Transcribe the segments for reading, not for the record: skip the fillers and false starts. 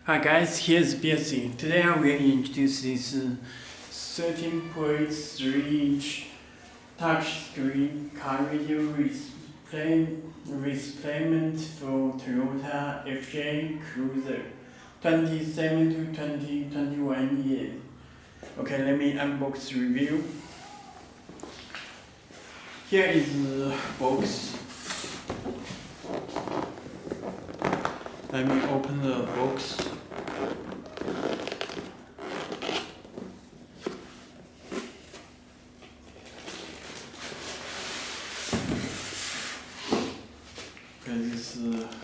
Hi guys, here's Belsee. Today I will introduce this 13.3-inch touchscreen car radio replacement for Toyota FJ Cruiser 27 to 2021 years. Okay, let me unbox the review. Here is the box. Let me open the box. Okay, this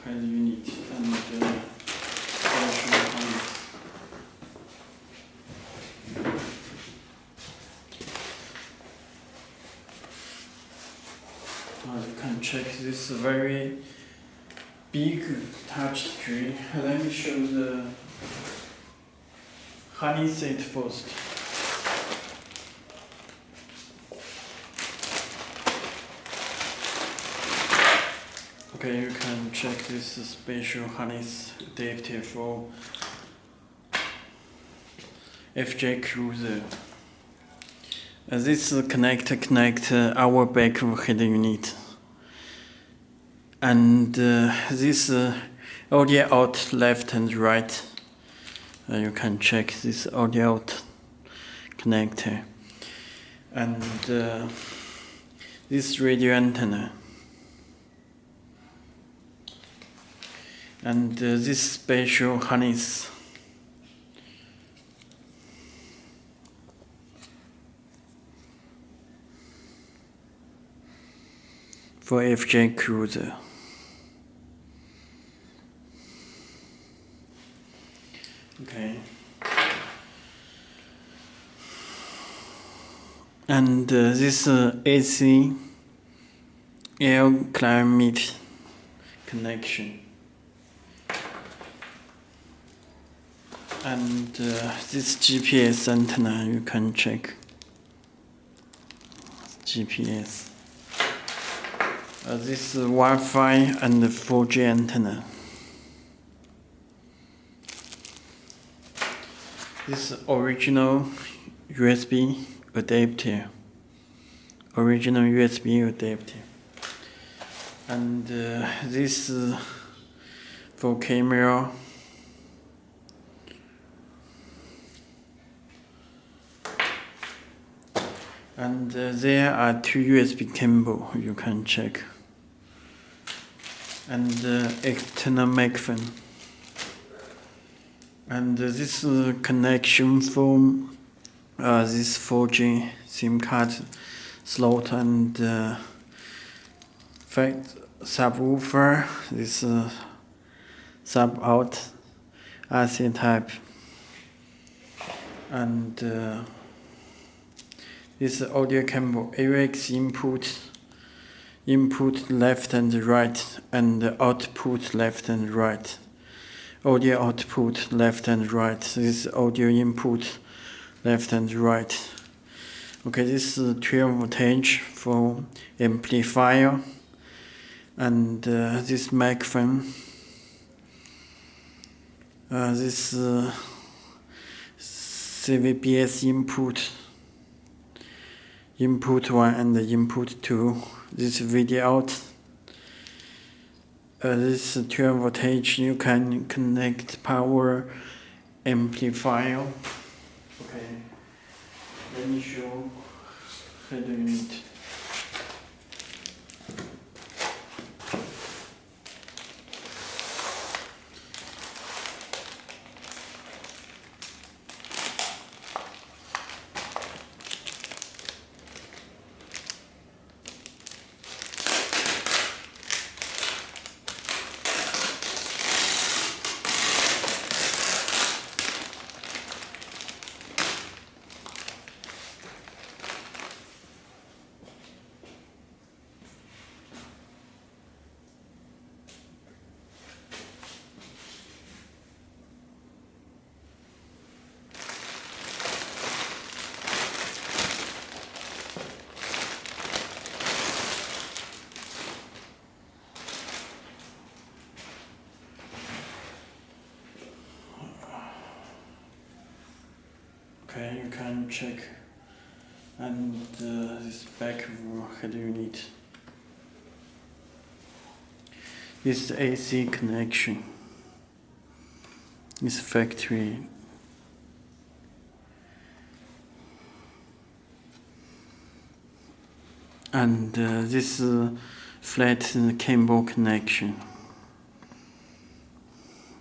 has unit and special harness. You can check this very big touch screen. Let me show the harness set first. Okay, you can check this special harness adapter for FJ Cruiser. This connect our back head unit, and this audio out left and right. You can check this audio out connector, and this radio antenna, and this special harness. For FJ Cruiser. Okay. And this AC air climate connection. And this GPS antenna, you can check. GPS. This Wi-Fi and 4G antenna. This original USB adapter. And this for camera. And there are two USB cables you can check. And external microphone. And this connection for this 4G SIM card slot and subwoofer, this sub out RC type, and this audio cable AUX input left and right, and output left and right. Audio output left and right. This audio input left and right. Okay, this is 12 voltage for amplifier, and this microphone. This CVBS input 1 and input 2. This video out. This 12 voltage, you can connect power amplifier. Okay, let me show head unit. Okay, you can check, and this back head unit. This AC connection. This factory. And this flat cable connection.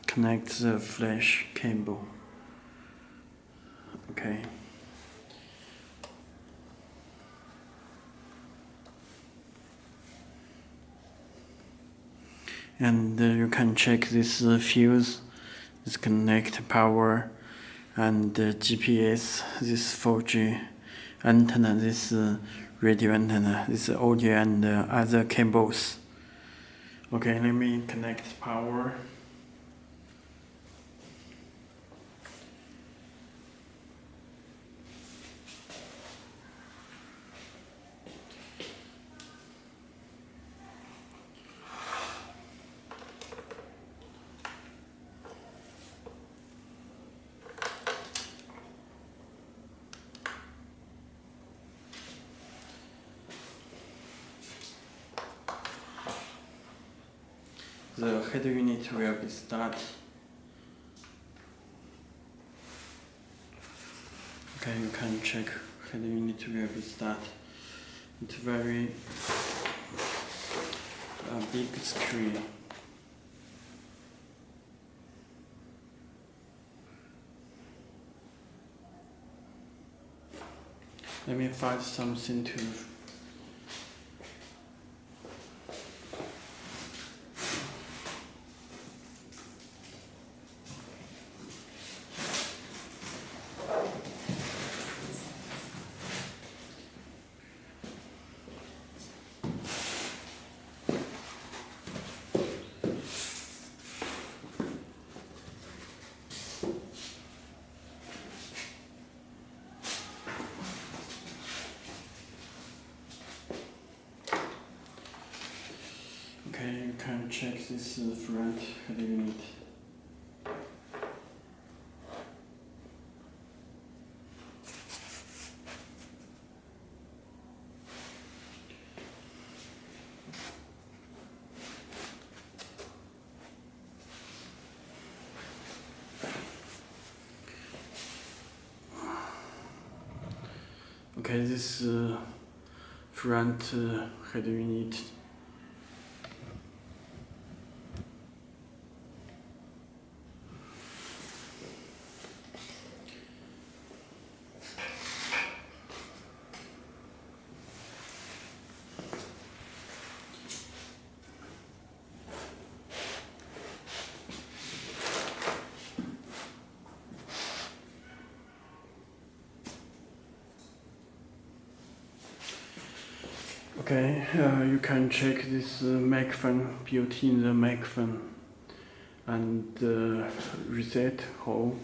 Connect the flash cable. Okay. And you can check this fuse, this connect power, and GPS, this 4G antenna, this radio antenna, this audio and other cables. Okay, let me connect power. The head unit will be started. Okay, you can check head unit will be started. It's very big screen. Let me find something to. Okay, you can check this front head unit. Okay, this front head unit. Okay, you can check this microphone built in the microphone and reset hole.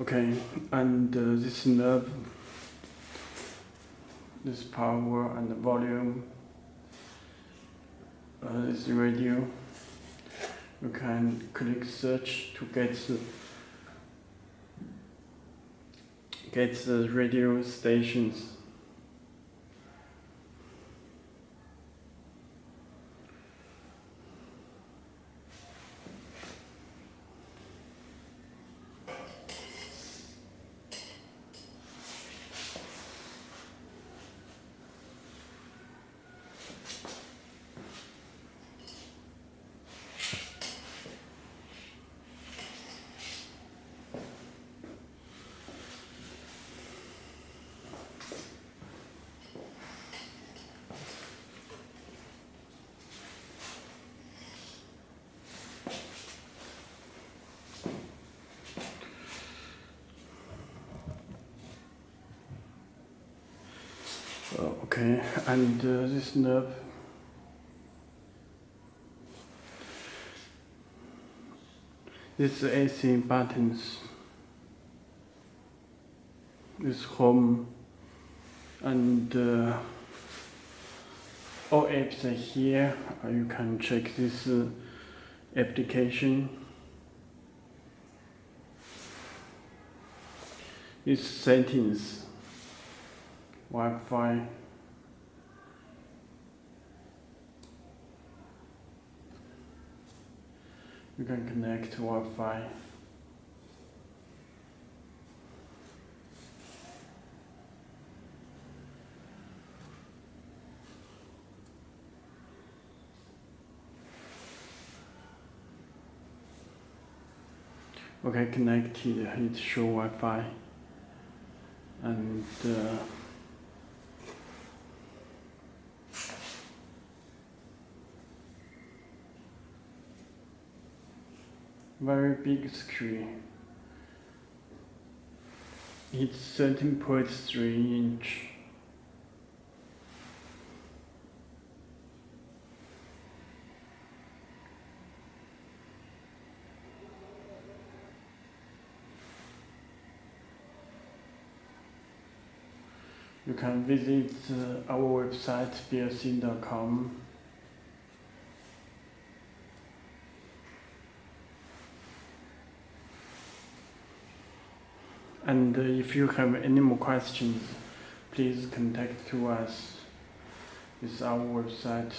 Okay, and this knob, this power and the volume, this radio. You can click search to get the radio stations. Okay, and this knob, this AC buttons, this home and all apps are here. You can check this application. This settings, Wi-Fi. You can connect to Wi-Fi. Okay, connected. It show Wi-Fi, and very big screen. It's 13.3 inch. You can visit our website belsee.com. And if you have any more questions, please contact to us. It's our website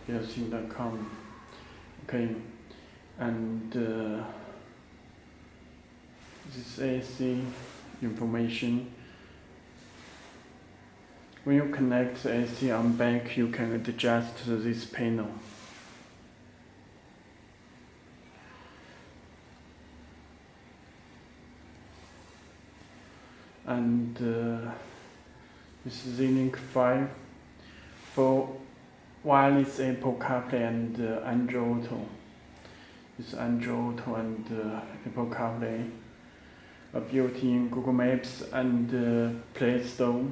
belsee.com. Okay, and this AC information. When you connect the AC on back, you can adjust this panel. And this is Zenlink 5 for wireless Apple CarPlay and Android Auto. This Android Auto and Apple CarPlay are built in Google Maps and Play Store.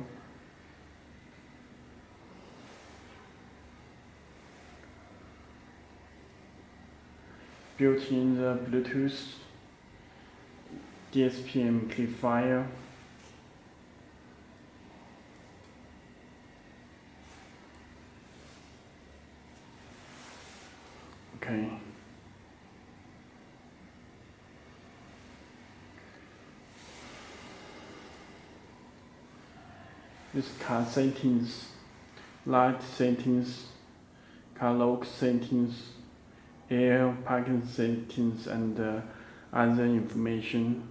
Built in the Bluetooth, DSP amplifier, okay. This car settings, light settings, car lock settings, air parking settings, and other information.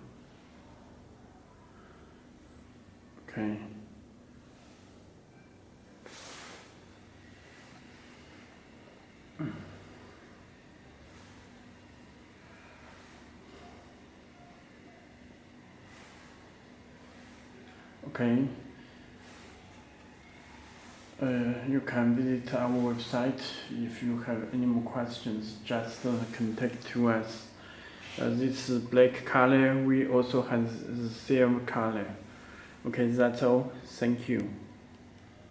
Okay. Okay. You can visit our website. If you have any more questions, just contact to us. This black color, we also have the silver color. Okay, that's all. Thank you.